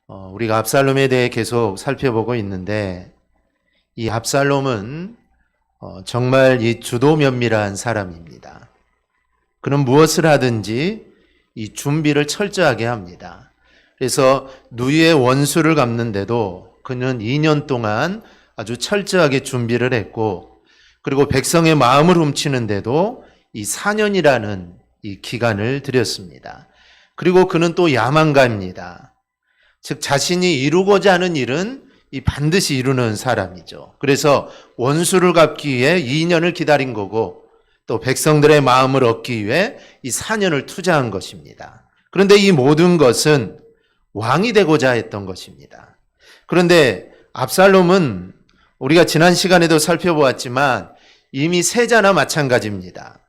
우리가 압살롬에 대해 계속 살펴보고 있는데 이 압살롬은 정말 이 주도 면밀한 사람입니다. 그는 무엇을 하든지 이 준비를 철저하게 합니다. 그래서 누이의 원수를 갚는데도 그는 2년 동안 아주 철저하게 준비를 했고, 그리고 백성의 마음을 훔치는데도 이 4년이라는 이 기간을 들였습니다. 그리고 그는 또 야망가입니다. 즉 자신이 이루고자 하는 일은 이 반드시 이루는 사람이죠. 그래서 원수를 갚기 위해 2년을 기다린 거고, 또 백성들의 마음을 얻기 위해 이 4년을 투자한 것입니다. 그런데 이 모든 것은 왕이 되고자 했던 것입니다. 그런데 압살롬은 우리가 지난 시간에도 살펴보았지만 이미 세자나 마찬가지입니다.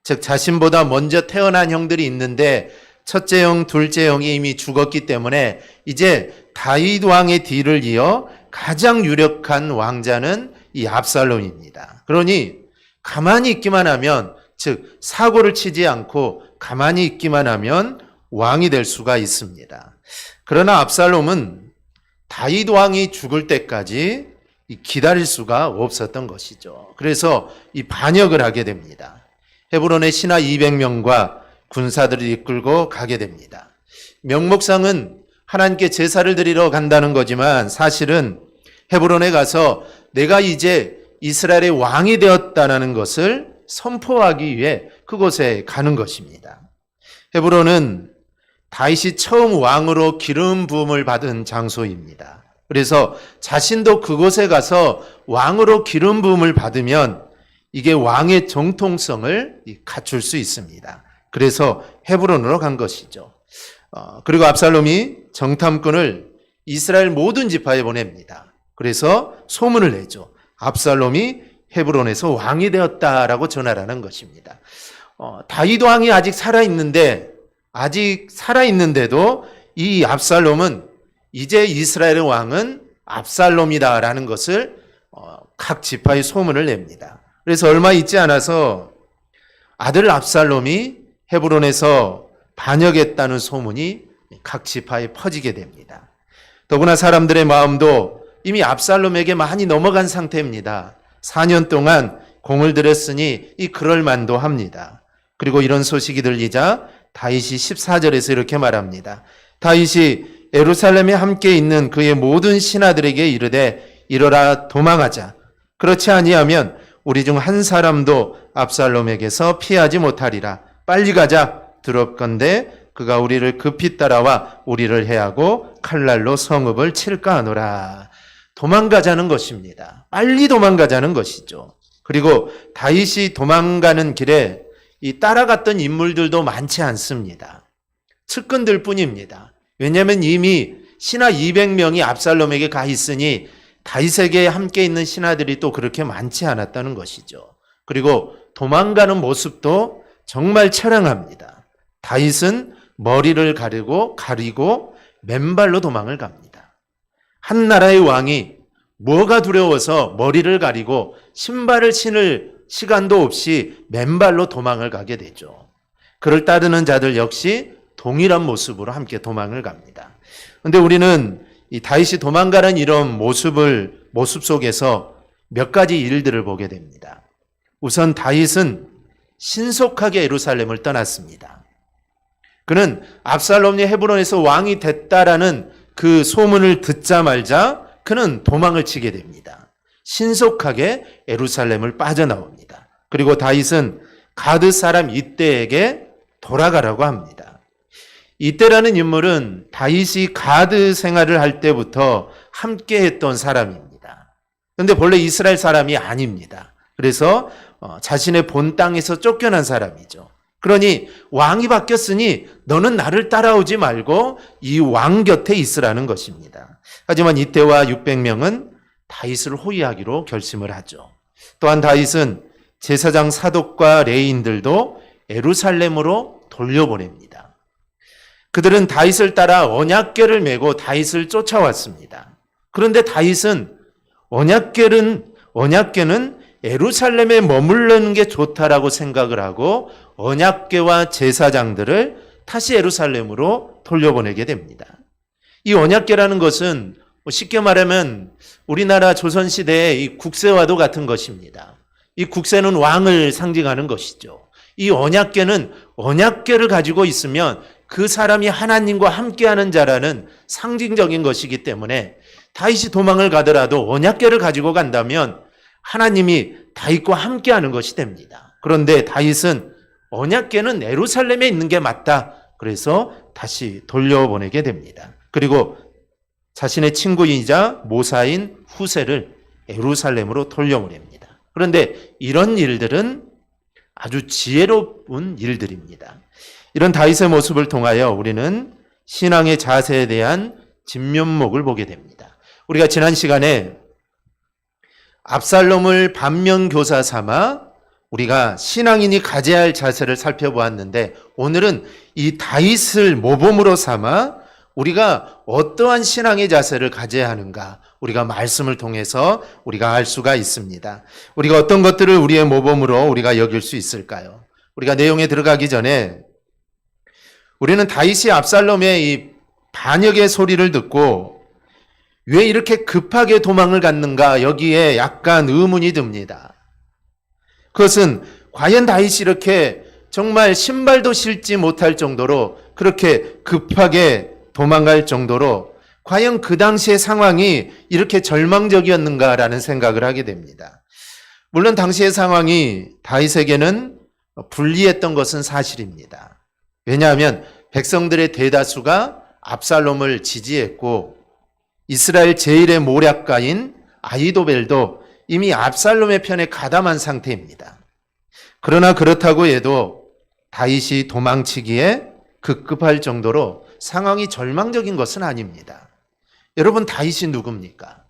즉 자신보다 먼저 태어난 형들이 있는데 첫째 형, 둘째 형이 이미 죽었기 때문에 이제 다윗 왕의 뒤를 이어 가장 유력한 왕자는 이 압살롬입니다. 그러니 가만히 있기만 하면, 즉 사고를 치지 않고 가만히 있기만 하면 왕이 될 수가 있습니다. 그러나 압살롬은 다윗 왕이 죽을 때까지 기다릴 수가 없었던 것이죠. 그래서 이 반역을 하게 됩니다. 헤브론의 신하 200명과 군사들을 이끌고 가게 됩니다. 명목상은 하나님께 제사를 드리러 간다는 거지만 사실은 헤브론에 가서 내가 이제 이스라엘의 왕이 되었다는 것을 선포하기 위해 그곳에 가는 것입니다. 헤브론은 다윗이 처음 왕으로 기름 부음을 받은 장소입니다. 그래서 자신도 그곳에 가서 왕으로 기름 부음을 받으면 이게 왕의 정통성을 갖출 수 있습니다. 그래서 헤브론으로 간 것이죠. 그리고 압살롬이 정탐꾼을 이스라엘 모든 지파에 보냅니다. 그래서 소문을 내죠. 압살롬이 헤브론에서 왕이 되었다라고 전하라는 것입니다. 다윗 왕이 아직 살아있는데도 이 압살롬은 이제 이스라엘의 왕은 압살롬이다라는 것을 각 지파에 소문을 냅니다. 그래서 얼마 있지 않아서 아들 압살롬이 헤브론에서 반역했다는 소문이 각 지파에 퍼지게 됩니다. 더구나 사람들의 마음도 이미 압살롬에게 많이 넘어간 상태입니다. 4년 동안 공을 들였으니 그럴 만도 합니다. 그리고 이런 소식이 들리자 다윗이 14절에서 이렇게 말합니다. 다윗이 예루살렘에 함께 있는 그의 모든 신하들에게 이르되 이러라, 도망하자. 그렇지 아니하면 우리 중 한 사람도 압살롬에게서 피하지 못하리라. 빨리 가자. 두렵건대 그가 우리를 급히 따라와 우리를 해하고 칼날로 성읍을 칠까 하노라. 도망가자는 것입니다. 빨리 도망가자는 것이죠. 그리고 다윗이 도망가는 길에 이 따라갔던 인물들도 많지 않습니다. 측근들 뿐입니다. 왜냐하면 이미 신하 200명이 압살롬에게 가 있으니 다윗에게 함께 있는 신하들이 또 그렇게 많지 않았다는 것이죠. 그리고 도망가는 모습도 정말 처량합니다. 다윗은 머리를 가리고 맨발로 도망을 갑니다. 한 나라의 왕이 뭐가 두려워서 머리를 가리고 신발을 신을 시간도 없이 맨발로 도망을 가게 되죠. 그를 따르는 자들 역시 동일한 모습으로 함께 도망을 갑니다. 그런데 우리는 이 다윗이 도망가는 이런 모습 속에서 몇 가지 일들을 보게 됩니다. 우선 다윗은 신속하게 예루살렘을 떠났습니다. 그는 압살롬이 헤브론에서 왕이 됐다라는 그 소문을 듣자마자 그는 도망을 치게 됩니다. 신속하게 예루살렘을 빠져나옵니다. 그리고 다윗은 가드 사람 이때에게 돌아가라고 합니다. 이때라는 인물은 다윗이 가드 생활을 할 때부터 함께 했던 사람입니다. 그런데 본래 이스라엘 사람이 아닙니다. 그래서 자신의 본 땅에서 쫓겨난 사람이죠. 그러니 왕이 바뀌었으니 너는 나를 따라오지 말고 이 왕 곁에 있으라는 것입니다. 하지만 이때와 600명은 다윗을 호위하기로 결심을 하죠. 또한 다윗은 제사장 사독과 레위인들도 예루살렘으로 돌려보냅니다. 그들은 다윗을 따라 언약궤를 메고 다윗을 쫓아왔습니다. 그런데 다윗은 언약궤는 예루살렘에 머무르는 게 좋다라고 생각을 하고 언약궤와 제사장들을 다시 예루살렘으로 돌려보내게 됩니다. 이 언약궤라는 것은 쉽게 말하면 우리나라 조선시대의 이 국세와도 같은 것입니다. 이 국세는 왕을 상징하는 것이죠. 이 언약궤는 언약궤를 가지고 있으면 그 사람이 하나님과 함께하는 자라는 상징적인 것이기 때문에 다윗이 도망을 가더라도 언약궤를 가지고 간다면 하나님이 다윗과 함께하는 것이 됩니다. 그런데 다윗은 언약궤는 예루살렘에 있는 게 맞다. 그래서 다시 돌려보내게 됩니다. 그리고 자신의 친구이자 모사인 후세를 예루살렘으로 돌려보냅니다. 그런데 이런 일들은 아주 지혜로운 일들입니다. 이런 다윗의 모습을 통하여 우리는 신앙의 자세에 대한 진면목을 보게 됩니다. 우리가 지난 시간에 압살롬을 반면교사 삼아 우리가 신앙인이 가져야 할 자세를 살펴보았는데 오늘은 이 다윗을 모범으로 삼아 우리가 어떠한 신앙의 자세를 가져야 하는가 우리가 말씀을 통해서 우리가 알 수가 있습니다. 우리가 어떤 것들을 우리의 모범으로 우리가 여길 수 있을까요? 우리가 내용에 들어가기 전에 우리는 다윗이 압살롬의 이 반역의 소리를 듣고 왜 이렇게 급하게 도망을 갔는가 여기에 약간 의문이 듭니다. 그것은 과연 다윗이 이렇게 정말 신발도 신지 못할 정도로 그렇게 급하게 도망갈 정도로 과연 그 당시의 상황이 이렇게 절망적이었는가라는 생각을 하게 됩니다. 물론 당시의 상황이 다윗에게는 불리했던 것은 사실입니다. 왜냐하면 백성들의 대다수가 압살롬을 지지했고 이스라엘 제1의 모략가인 아히도벨도 이미 압살롬의 편에 가담한 상태입니다. 그러나 그렇다고 해도 다윗이 도망치기에 급급할 정도로 상황이 절망적인 것은 아닙니다. 여러분 다윗이 누굽니까?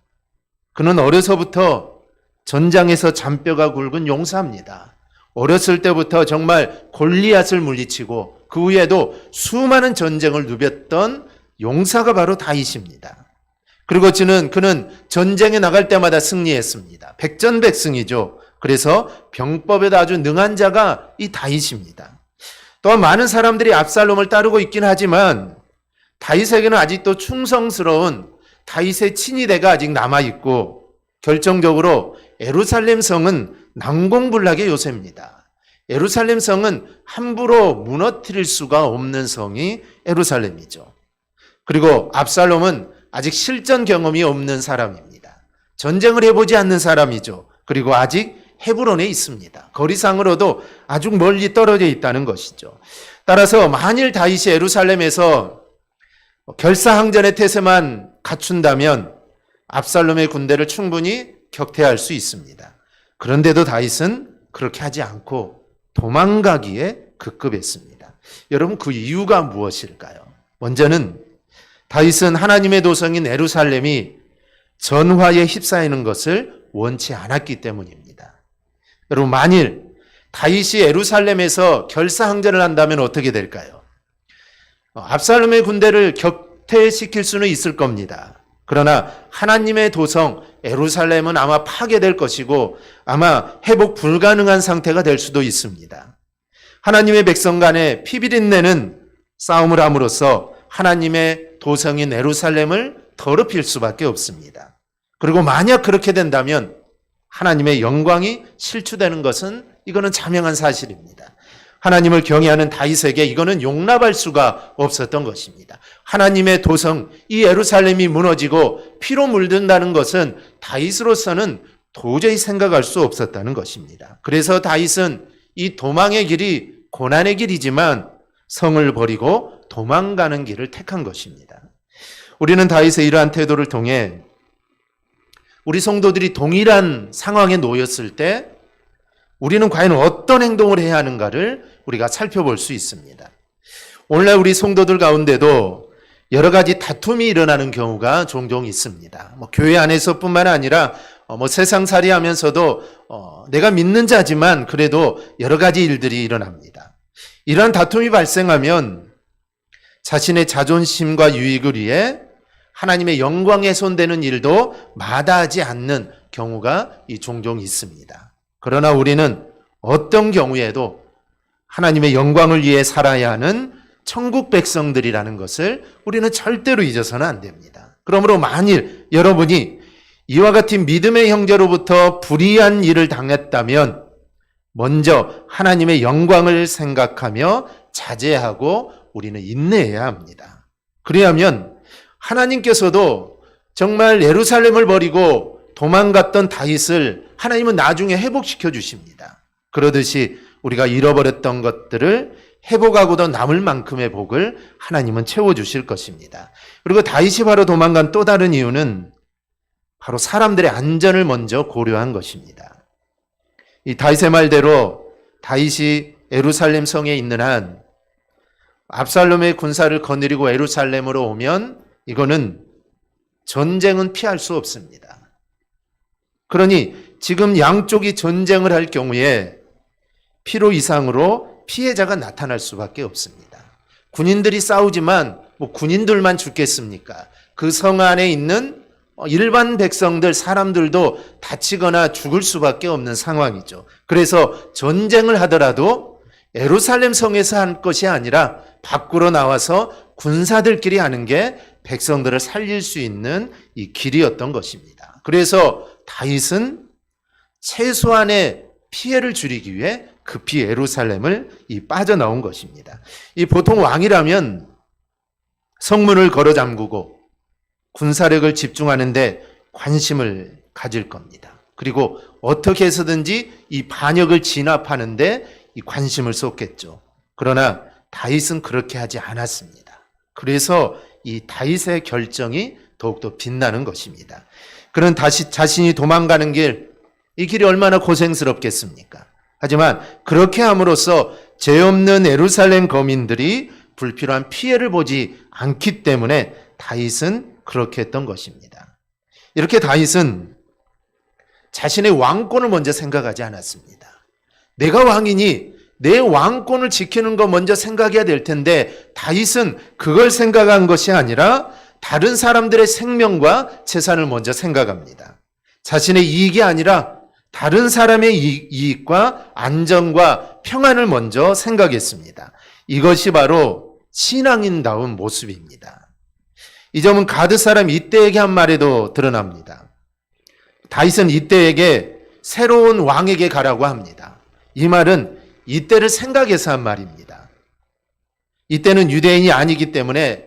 그는 어려서부터 전장에서 잔뼈가 굵은 용사입니다. 어렸을 때부터 정말 골리앗을 물리치고 그 후에도 수많은 전쟁을 누볐던 용사가 바로 다윗입니다. 그리고 그는 전쟁에 나갈 때마다 승리했습니다. 백전백승이죠. 그래서 병법에도 아주 능한 자가 이 다윗입니다. 또한 많은 사람들이 압살롬을 따르고 있긴 하지만 다윗에게는 아직도 충성스러운 다윗의 친위대가 아직 남아있고 결정적으로 예루살렘 성은 난공불락의 요새입니다. 예루살렘 성은 함부로 무너뜨릴 수가 없는 성이 예루살렘이죠. 그리고 압살롬은 아직 실전 경험이 없는 사람입니다. 전쟁을 해보지 않는 사람이죠. 그리고 아직 헤브론에 있습니다. 거리상으로도 아주 멀리 떨어져 있다는 것이죠. 따라서 만일 다윗이 예루살렘에서 결사항전의 태세만 갖춘다면 압살롬의 군대를 충분히 격퇴할 수 있습니다. 그런데도 다윗은 그렇게 하지 않고 도망가기에 급급했습니다. 여러분 그 이유가 무엇일까요? 먼저는 다윗은 하나님의 도성인 예루살렘이 전화에 휩싸이는 것을 원치 않았기 때문입니다. 여러분 만일 다윗이 예루살렘에서 결사항전을 한다면 어떻게 될까요? 압살롬의 군대를 격퇴시킬 수는 있을 겁니다. 그러나 하나님의 도성 예루살렘은 아마 파괴될 것이고 아마 회복 불가능한 상태가 될 수도 있습니다. 하나님의 백성 간에 피비린내는 싸움을 함으로써 하나님의 도성인 예루살렘을 더럽힐 수밖에 없습니다. 그리고 만약 그렇게 된다면 하나님의 영광이 실추되는 것은 이거는 자명한 사실입니다. 하나님을 경외하는 다윗에게 이거는 용납할 수가 없었던 것입니다. 하나님의 도성 이 예루살렘이 무너지고 피로 물든다는 것은 다윗으로서는 도저히 생각할 수 없었다는 것입니다. 그래서 다윗은 이 도망의 길이 고난의 길이지만 성을 버리고 도망가는 길을 택한 것입니다. 우리는 다윗의 이러한 태도를 통해 우리 성도들이 동일한 상황에 놓였을 때 우리는 과연 어떤 행동을 해야 하는가를 우리가 살펴볼 수 있습니다. 오늘날 우리 성도들 가운데도 여러 가지 다툼이 일어나는 경우가 종종 있습니다. 교회 안에서뿐만 아니라 세상살이 하면서도 내가 믿는 자지만 그래도 여러 가지 일들이 일어납니다. 이러한 다툼이 발생하면 자신의 자존심과 유익을 위해 하나님의 영광에 훼손되는 일도 마다하지 않는 경우가 종종 있습니다. 그러나 우리는 어떤 경우에도 하나님의 영광을 위해 살아야 하는 천국 백성들이라는 것을 우리는 절대로 잊어서는 안 됩니다. 그러므로 만일 여러분이 이와 같은 믿음의 형제로부터 불의한 일을 당했다면 먼저 하나님의 영광을 생각하며 자제하고 우리는 인내해야 합니다. 그래야면 하나님께서도 정말 예루살렘을 버리고 도망갔던 다윗을 하나님은 나중에 회복시켜 주십니다. 그러듯이 우리가 잃어버렸던 것들을 회복하고도 남을 만큼의 복을 하나님은 채워주실 것입니다. 그리고 다윗이 바로 도망간 또 다른 이유는 바로 사람들의 안전을 먼저 고려한 것입니다. 이 다윗의 말대로 다윗이 예루살렘 성에 있는 한 압살롬의 군사를 거느리고 예루살렘으로 오면 이거는 전쟁은 피할 수 없습니다. 그러니 지금 양쪽이 전쟁을 할 경우에 필요 이상으로 피해자가 나타날 수밖에 없습니다. 군인들이 싸우지만 군인들만 죽겠습니까? 그 성 안에 있는 일반 백성들, 사람들도 다치거나 죽을 수밖에 없는 상황이죠. 그래서 전쟁을 하더라도 예루살렘 성에서 한 것이 아니라 밖으로 나와서 군사들끼리 하는 게 백성들을 살릴 수 있는 이 길이었던 것입니다. 그래서 다윗은 최소한의 피해를 줄이기 위해 급히 예루살렘을 빠져나온 것입니다. 이 보통 왕이라면 성문을 걸어 잠그고 군사력을 집중하는데 관심을 가질 겁니다. 그리고 어떻게 해서든지 이 반역을 진압하는데 이 관심을 쏟겠죠. 그러나 다윗은 그렇게 하지 않았습니다. 그래서 이 다윗의 결정이 더욱더 빛나는 것입니다. 그는 다시 자신이 도망가는 길, 이 길이 얼마나 고생스럽겠습니까? 하지만 그렇게 함으로써 죄 없는 예루살렘 거민들이 불필요한 피해를 보지 않기 때문에 다윗은 그렇게 했던 것입니다. 이렇게 다윗은 자신의 왕권을 먼저 생각하지 않았습니다. 내가 왕이니 내 왕권을 지키는 거 먼저 생각해야 될 텐데 다윗은 그걸 생각한 것이 아니라 다른 사람들의 생명과 재산을 먼저 생각합니다. 자신의 이익이 아니라 다른 사람의 이익과 안전과 평안을 먼저 생각했습니다. 이것이 바로 신앙인다운 모습입니다. 이 점은 가드 사람 이때에게 한 말에도 드러납니다. 다윗은 이때에게 새로운 왕에게 가라고 합니다. 이 말은 이때를 생각해서 한 말입니다. 이때는 유대인이 아니기 때문에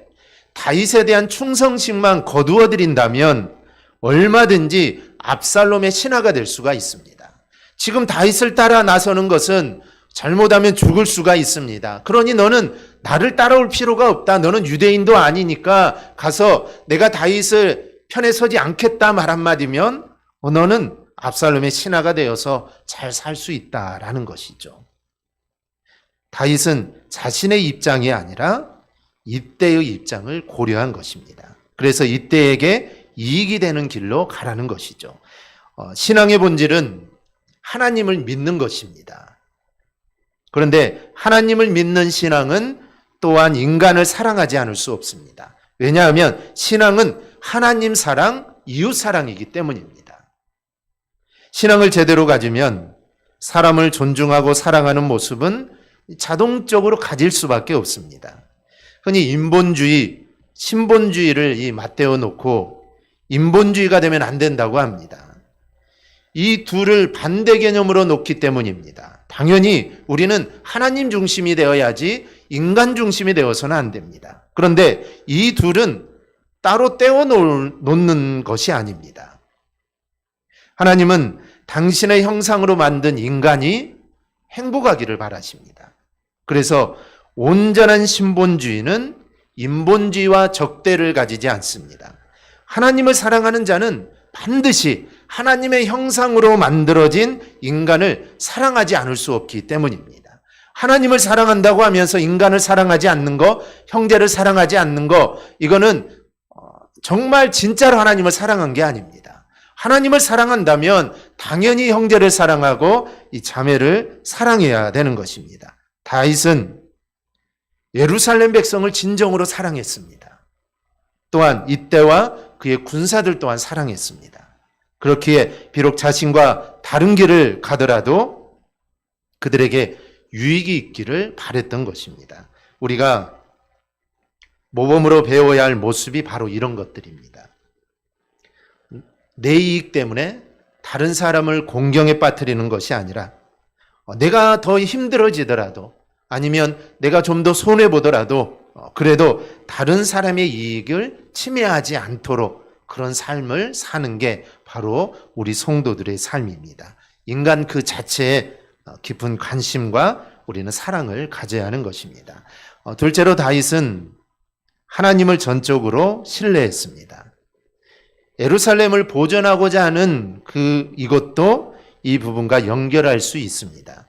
다윗에 대한 충성심만 거두어 드린다면 얼마든지 압살롬의 신하가 될 수가 있습니다. 지금 다윗을 따라 나서는 것은 잘못하면 죽을 수가 있습니다. 그러니 너는 나를 따라올 필요가 없다. 너는 유대인도 아니니까 가서 내가 다윗을 편에 서지 않겠다 말 한마디면 너는 압살롬의 신하가 되어서 잘 살 수 있다라는 것이죠. 다윗은 자신의 입장이 아니라 이때의 입장을 고려한 것입니다. 그래서 이때에게 이익이 되는 길로 가라는 것이죠. 신앙의 본질은 하나님을 믿는 것입니다. 그런데 하나님을 믿는 신앙은 또한 인간을 사랑하지 않을 수 없습니다. 왜냐하면 신앙은 하나님 사랑, 이웃 사랑이기 때문입니다. 신앙을 제대로 가지면 사람을 존중하고 사랑하는 모습은 자동적으로 가질 수밖에 없습니다. 흔히 인본주의, 신본주의를 맞대어 놓고 인본주의가 되면 안 된다고 합니다. 이 둘을 반대 개념으로 놓기 때문입니다. 당연히 우리는 하나님 중심이 되어야지 인간 중심이 되어서는 안 됩니다. 그런데 이 둘은 따로 떼어 놓는 것이 아닙니다. 하나님은 당신의 형상으로 만든 인간이 행복하기를 바라십니다. 그래서 온전한 신본주의는 인본주의와 적대를 가지지 않습니다. 하나님을 사랑하는 자는 반드시 하나님의 형상으로 만들어진 인간을 사랑하지 않을 수 없기 때문입니다. 하나님을 사랑한다고 하면서 인간을 사랑하지 않는 거, 형제를 사랑하지 않는 거, 이거는 정말 진짜로 하나님을 사랑한 게 아닙니다. 하나님을 사랑한다면 당연히 형제를 사랑하고 이 자매를 사랑해야 되는 것입니다. 다윗은 예루살렘 백성을 진정으로 사랑했습니다. 또한 이때와 그의 군사들 또한 사랑했습니다. 그렇기에 비록 자신과 다른 길을 가더라도 그들에게 유익이 있기를 바랬던 것입니다. 우리가 모범으로 배워야 할 모습이 바로 이런 것들입니다. 내 이익 때문에 다른 사람을 공경에 빠뜨리는 것이 아니라 내가 더 힘들어지더라도 아니면 내가 좀 더 손해보더라도 그래도 다른 사람의 이익을 침해하지 않도록 그런 삶을 사는 게 바로 우리 성도들의 삶입니다. 인간 그 자체에 깊은 관심과 우리는 사랑을 가져야 하는 것입니다. 둘째로 다윗은 하나님을 전적으로 신뢰했습니다. 예루살렘을 보존하고자 하는 이것도 이 부분과 연결할 수 있습니다.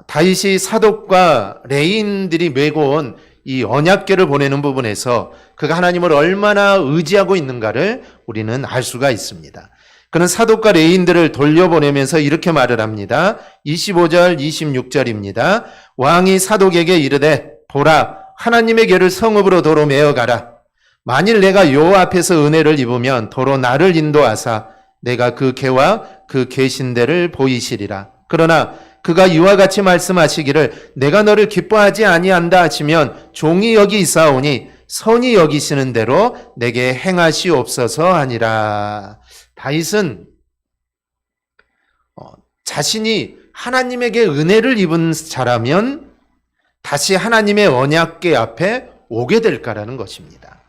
다윗이 사독과 레위인들이 메고 온 이 언약궤를 보내는 부분에서 그가 하나님을 얼마나 의지하고 있는가를 우리는 알 수가 있습니다. 그는 사독과 레위인들을 돌려보내면서 이렇게 말을 합니다. 25절 26절입니다. 왕이 사독에게 이르되 보라 하나님의 궤를 성읍으로 도로 메어가라. 만일 내가 여호와 앞에서 은혜를 입으면 도로 나를 인도하사 내가 그 궤와 그 계신대를 보이시리라. 그러나 그가 이와 같이 말씀하시기를 내가 너를 기뻐하지 아니한다 하시면 종이 여기 있사오니 선이 여기시는 대로 내게 행하시옵소서 하니라. 다윗은 자신이 하나님에게 은혜를 입은 자라면 다시 하나님의 언약궤 앞에 오게 될까라는 것입니다.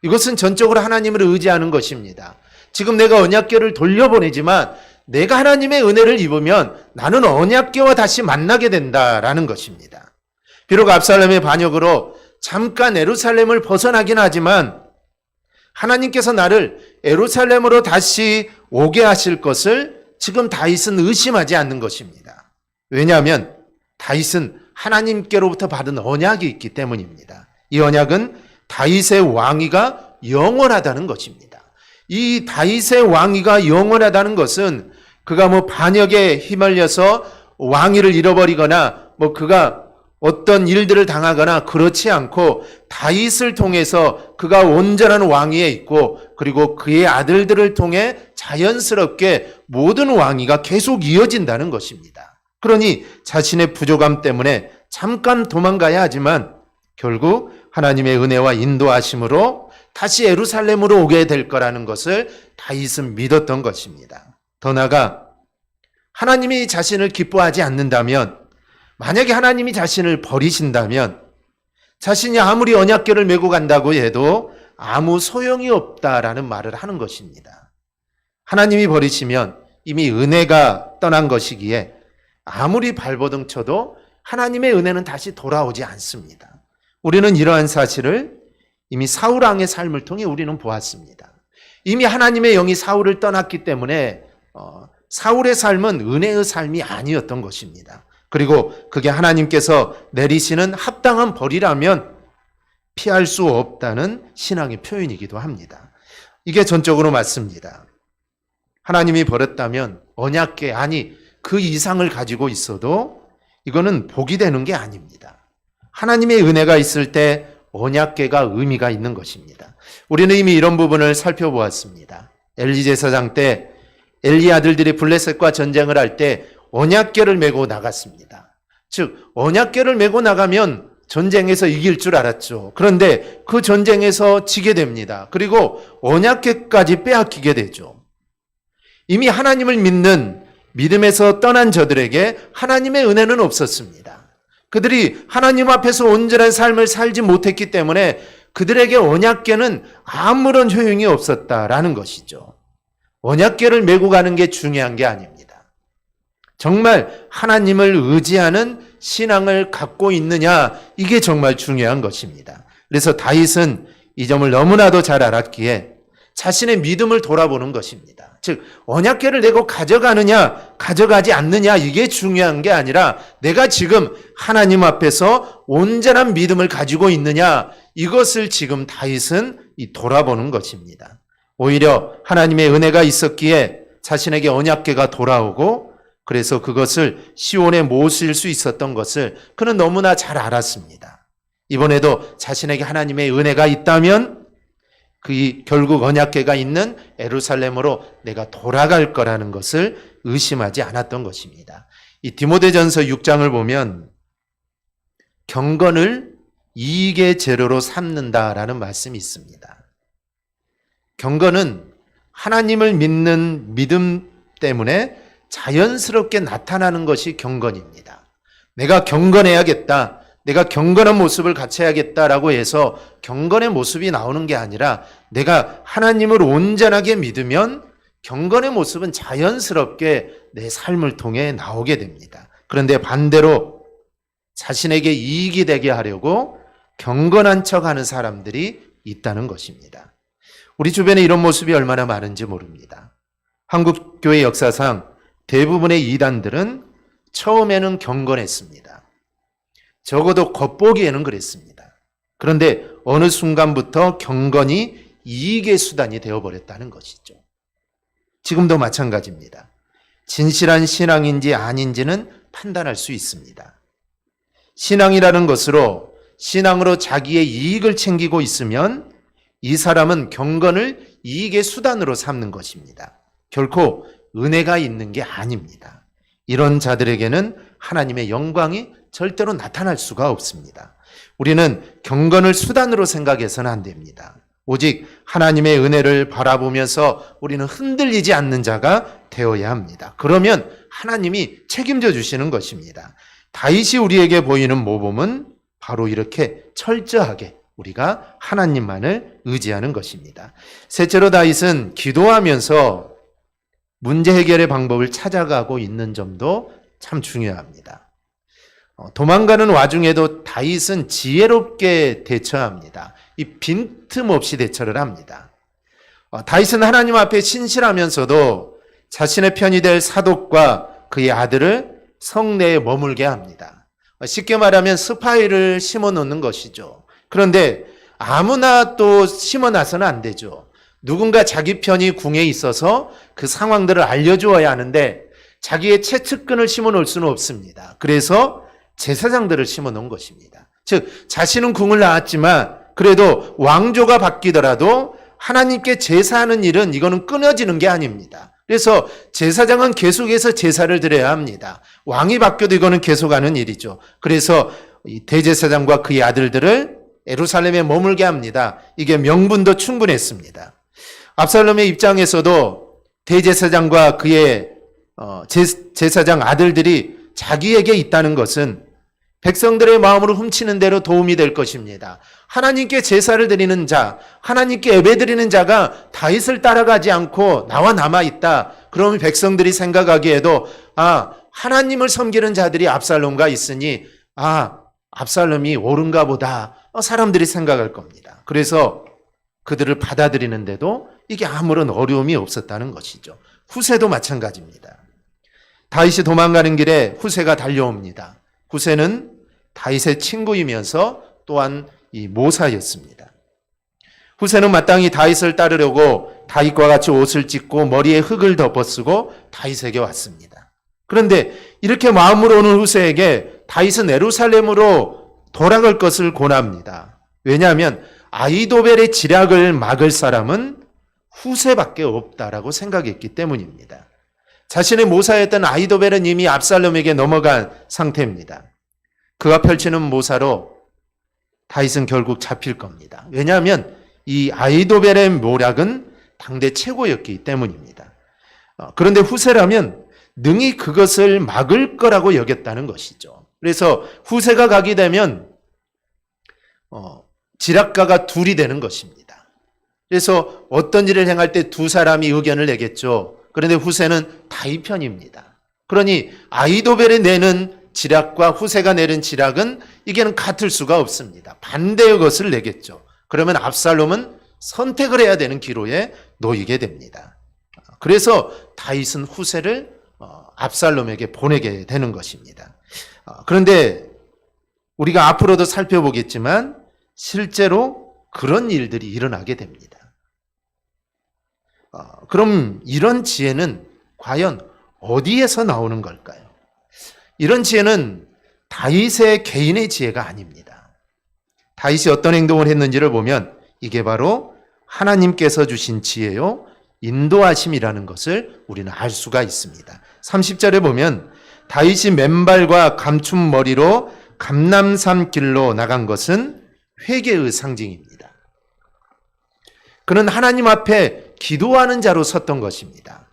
이것은 전적으로 하나님을 의지하는 것입니다. 지금 내가 언약궤를 돌려보내지만 내가 하나님의 은혜를 입으면 나는 언약궤와 다시 만나게 된다라는 것입니다. 비록 압살롬의 반역으로 잠깐 예루살렘을 벗어나긴 하지만 하나님께서 나를 예루살렘으로 다시 오게 하실 것을 지금 다윗은 의심하지 않는 것입니다. 왜냐하면 다윗은 하나님께로부터 받은 언약이 있기 때문입니다. 이 언약은 다윗의 왕위가 영원하다는 것입니다. 이 다윗의 왕위가 영원하다는 것은 그가 반역에 휘말려서 왕위를 잃어버리거나 그가 어떤 일들을 당하거나 그렇지 않고 다윗을 통해서 그가 온전한 왕위에 있고 그리고 그의 아들들을 통해 자연스럽게 모든 왕위가 계속 이어진다는 것입니다. 그러니 자신의 부족함 때문에 잠깐 도망가야 하지만 결국 하나님의 은혜와 인도하심으로 다시 예루살렘으로 오게 될 거라는 것을 다윗은 믿었던 것입니다. 더 나아가 하나님이 자신을 기뻐하지 않는다면 만약에 하나님이 자신을 버리신다면 자신이 아무리 언약궤를 메고 간다고 해도 아무 소용이 없다라는 말을 하는 것입니다. 하나님이 버리시면 이미 은혜가 떠난 것이기에 아무리 발버둥 쳐도 하나님의 은혜는 다시 돌아오지 않습니다. 우리는 이러한 사실을 이미 사울 왕의 삶을 통해 우리는 보았습니다. 이미 하나님의 영이 사울을 떠났기 때문에 사울의 삶은 은혜의 삶이 아니었던 것입니다. 그리고 그게 하나님께서 내리시는 합당한 벌이라면 피할 수 없다는 신앙의 표현이기도 합니다. 이게 전적으로 맞습니다. 하나님이 버렸다면 언약궤 그 이상을 가지고 있어도 이거는 복이 되는 게 아닙니다. 하나님의 은혜가 있을 때 언약궤가 의미가 있는 것입니다. 우리는 이미 이런 부분을 살펴보았습니다. 엘리 제사장 때 엘리 아들들이 블레셋과 전쟁을 할 때 언약궤를 메고 나갔습니다. 즉 언약궤를 메고 나가면 전쟁에서 이길 줄 알았죠. 그런데 그 전쟁에서 지게 됩니다. 그리고 언약궤까지 빼앗기게 되죠. 이미 하나님을 믿는 믿음에서 떠난 저들에게 하나님의 은혜는 없었습니다. 그들이 하나님 앞에서 온전한 삶을 살지 못했기 때문에 그들에게 언약궤는 아무런 효용이 없었다라는 것이죠. 언약궤를 메고 가는 게 중요한 게 아닙니다. 정말 하나님을 의지하는 신앙을 갖고 있느냐, 이게 정말 중요한 것입니다. 그래서 다윗은 이 점을 너무나도 잘 알았기에 자신의 믿음을 돌아보는 것입니다. 즉 언약궤를 내고 가져가느냐 가져가지 않느냐 이게 중요한 게 아니라 내가 지금 하나님 앞에서 온전한 믿음을 가지고 있느냐, 이것을 지금 다윗은 돌아보는 것입니다. 오히려 하나님의 은혜가 있었기에 자신에게 언약궤가 돌아오고 그래서 그것을 시온에 모실 수 있었던 것을 그는 너무나 잘 알았습니다. 이번에도 자신에게 하나님의 은혜가 있다면 결국 언약궤가 있는 예루살렘으로 내가 돌아갈 거라는 것을 의심하지 않았던 것입니다. 이 디모데전서 6장을 보면 경건을 이익의 재료로 삼는다라는 말씀이 있습니다. 경건은 하나님을 믿는 믿음 때문에 자연스럽게 나타나는 것이 경건입니다. 내가 경건해야겠다, 내가 경건한 모습을 갖춰야겠다라고 해서 경건의 모습이 나오는 게 아니라 내가 하나님을 온전하게 믿으면 경건의 모습은 자연스럽게 내 삶을 통해 나오게 됩니다. 그런데 반대로 자신에게 이익이 되게 하려고 경건한 척하는 사람들이 있다는 것입니다. 우리 주변에 이런 모습이 얼마나 많은지 모릅니다. 한국 교회 역사상 대부분의 이단들은 처음에는 경건했습니다. 적어도 겉보기에는 그랬습니다. 그런데 어느 순간부터 경건이 이익의 수단이 되어버렸다는 것이죠. 지금도 마찬가지입니다. 진실한 신앙인지 아닌지는 판단할 수 있습니다. 신앙이라는 것으로 신앙으로 자기의 이익을 챙기고 있으면 이 사람은 경건을 이익의 수단으로 삼는 것입니다. 결코 은혜가 있는 게 아닙니다. 이런 자들에게는 하나님의 영광이 절대로 나타날 수가 없습니다. 우리는 경건을 수단으로 생각해서는 안 됩니다. 오직 하나님의 은혜를 바라보면서 우리는 흔들리지 않는 자가 되어야 합니다. 그러면 하나님이 책임져 주시는 것입니다. 다윗이 우리에게 보이는 모범은 바로 이렇게 철저하게 우리가 하나님만을 의지하는 것입니다. 셋째로 다윗은 기도하면서 문제 해결의 방법을 찾아가고 있는 점도 참 중요합니다. 도망가는 와중에도 다윗은 지혜롭게 대처합니다. 이 빈틈없이 대처를 합니다. 다윗은 하나님 앞에 신실하면서도 자신의 편이 될 사독과 그의 아들을 성내에 머물게 합니다. 쉽게 말하면 스파이를 심어 놓는 것이죠. 그런데 아무나 또 심어 놔서는 안 되죠. 누군가 자기 편이 궁에 있어서 그 상황들을 알려주어야 하는데 자기의 최측근을 심어 놓을 수는 없습니다. 그래서 제사장들을 심어 놓은 것입니다. 즉 자신은 궁을 낳았지만 그래도 왕조가 바뀌더라도 하나님께 제사하는 일은 이거는 끊어지는 게 아닙니다. 그래서 제사장은 계속해서 제사를 드려야 합니다. 왕이 바뀌어도 이거는 계속하는 일이죠. 그래서 이 대제사장과 그의 아들들을 예루살렘에 머물게 합니다. 이게 명분도 충분했습니다. 압살롬의 입장에서도 대제사장과 그의 제사장 아들들이 자기에게 있다는 것은 백성들의 마음으로 훔치는 대로 도움이 될 것입니다. 하나님께 제사를 드리는 자, 하나님께 예배드리는 자가 다윗을 따라가지 않고 나와 남아있다. 그러면 백성들이 생각하기에도 하나님을 섬기는 자들이 압살롬과 있으니 압살롬이 옳은가 보다. 사람들이 생각할 겁니다. 그래서 그들을 받아들이는데도 이게 아무런 어려움이 없었다는 것이죠. 후세도 마찬가지입니다. 다윗이 도망가는 길에 후세가 달려옵니다. 후세는 다윗의 친구이면서 또한 이 모사였습니다. 후세는 마땅히 다윗을 따르려고 다윗과 같이 옷을 찢고 머리에 흙을 덮어쓰고 다윗에게 왔습니다. 그런데 이렇게 마음으로 오는 후세에게 다윗은 예루살렘으로 돌아갈 것을 권합니다. 왜냐하면 아히도벨의 지략을 막을 사람은 후세밖에 없다라고 생각했기 때문입니다. 자신의 모사였던 아히도벨은 이미 압살롬에게 넘어간 상태입니다. 그가 펼치는 모사로 다윗은 결국 잡힐 겁니다. 왜냐하면 이 아히도벨의 모략은 당대 최고였기 때문입니다. 그런데 후세라면 능히 그것을 막을 거라고 여겼다는 것이죠. 그래서 후세가 가게 되면 지략가가 둘이 되는 것입니다. 그래서 어떤 일을 행할 때 두 사람이 의견을 내겠죠. 그런데 후세는 다윗 편입니다. 그러니 아히도벨이 내는 지략과 후세가 내는 지략은 이게는 같을 수가 없습니다. 반대의 것을 내겠죠. 그러면 압살롬은 선택을 해야 되는 기로에 놓이게 됩니다. 그래서 다윗은 후세를 압살롬에게 보내게 되는 것입니다. 그런데 우리가 앞으로도 살펴보겠지만 실제로 그런 일들이 일어나게 됩니다. 그럼 이런 지혜는 과연 어디에서 나오는 걸까요? 이런 지혜는 다윗의 개인의 지혜가 아닙니다. 다윗이 어떤 행동을 했는지를 보면 이게 바로 하나님께서 주신 지혜요 인도하심이라는 것을 우리는 알 수가 있습니다. 30절에 보면 다윗이 맨발과 감춘 머리로 감람산 길로 나간 것은 회개의 상징입니다. 그는 하나님 앞에 기도하는 자로 섰던 것입니다.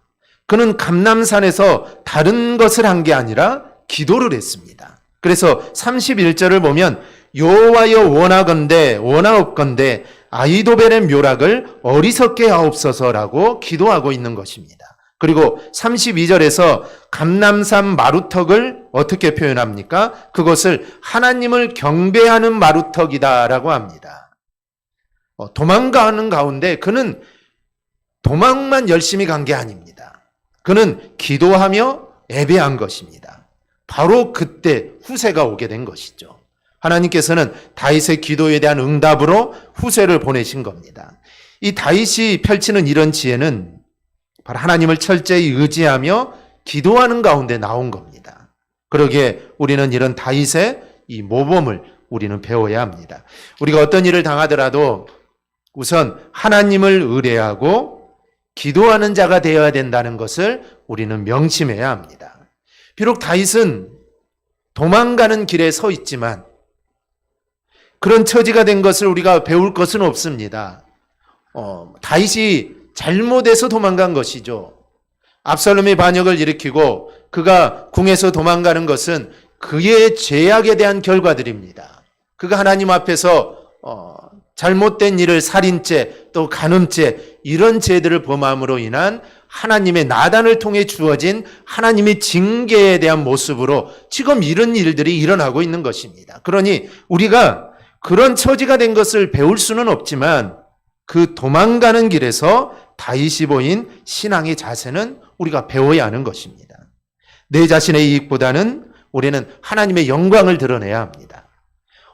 그는 감람산에서 다른 것을 한 게 아니라 기도를 했습니다. 그래서 31절을 보면 여호와여 원하옵건대 아히도벨의 묘락을 어리석게 하옵소서라고 기도하고 있는 것입니다. 그리고 32절에서 감람산 마루턱을 어떻게 표현합니까? 그것을 하나님을 경배하는 마루턱이다라고 합니다. 도망가는 가운데 그는 도망만 열심히 간 게 아닙니다. 그는 기도하며 예배한 것입니다. 바로 그때 후세가 오게 된 것이죠. 하나님께서는 다윗의 기도에 대한 응답으로 후세를 보내신 겁니다. 이 다윗이 펼치는 이런 지혜는 바로 하나님을 철저히 의지하며 기도하는 가운데 나온 겁니다. 그러기에 우리는 이런 다윗의 이 모범을 우리는 배워야 합니다. 우리가 어떤 일을 당하더라도 우선 하나님을 의뢰하고 기도하는 자가 되어야 된다는 것을 우리는 명심해야 합니다. 비록 다윗은 도망가는 길에 서 있지만 그런 처지가 된 것을 우리가 배울 것은 없습니다. 다윗이 잘못해서 도망간 것이죠. 압살롬의 반역을 일으키고 그가 궁에서 도망가는 것은 그의 죄악에 대한 결과들입니다. 그가 하나님 앞에서 잘못된 일을 살인죄 또 간음죄 이런 죄들을 범함으로 인한 하나님의 나단을 통해 주어진 하나님의 징계에 대한 모습으로 지금 이런 일들이 일어나고 있는 것입니다. 그러니 우리가 그런 처지가 된 것을 배울 수는 없지만 그 도망가는 길에서 다윗이 보인 신앙의 자세는 우리가 배워야 하는 것입니다. 내 자신의 이익보다는 우리는 하나님의 영광을 드러내야 합니다.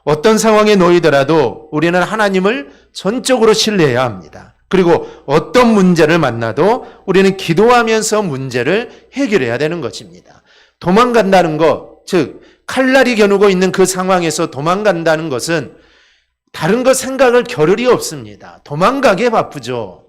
어떤 상황에 놓이더라도 우리는 하나님을 전적으로 신뢰해야 합니다. 그리고 어떤 문제를 만나도 우리는 기도하면서 문제를 해결해야 되는 것입니다. 도망간다는 것, 즉 칼날이 겨누고 있는 그 상황에서 도망간다는 것은 다른 것 생각을 겨를이 없습니다. 도망가기에 바쁘죠.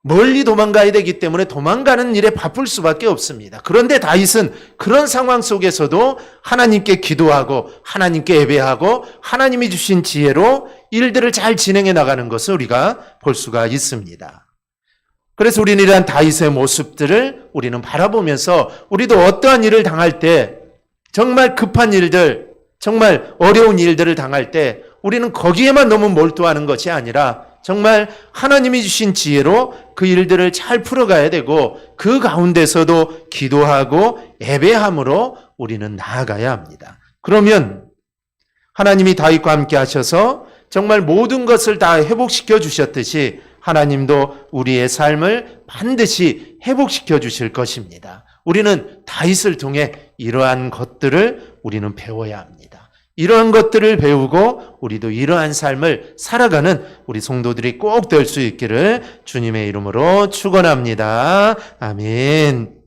멀리 도망가야 되기 때문에 도망가는 일에 바쁠 수밖에 없습니다. 그런데 다윗은 그런 상황 속에서도 하나님께 기도하고 하나님께 예배하고 하나님이 주신 지혜로 일들을 잘 진행해 나가는 것을 우리가 볼 수가 있습니다. 그래서 우리는 이러한 다윗의 모습들을 우리는 바라보면서 우리도 어떠한 일을 당할 때 정말 급한 일들, 정말 어려운 일들을 당할 때 우리는 거기에만 너무 몰두하는 것이 아니라 정말 하나님이 주신 지혜로 그 일들을 잘 풀어가야 되고 그 가운데서도 기도하고 예배함으로 우리는 나아가야 합니다. 그러면 하나님이 다윗과 함께 하셔서 정말 모든 것을 다 회복시켜 주셨듯이 하나님도 우리의 삶을 반드시 회복시켜 주실 것입니다. 우리는 다윗을 통해 이러한 것들을 우리는 배워야 합니다. 이러한 것들을 배우고 우리도 이러한 삶을 살아가는 우리 성도들이 꼭 될 수 있기를 주님의 이름으로 축원합니다. 아멘.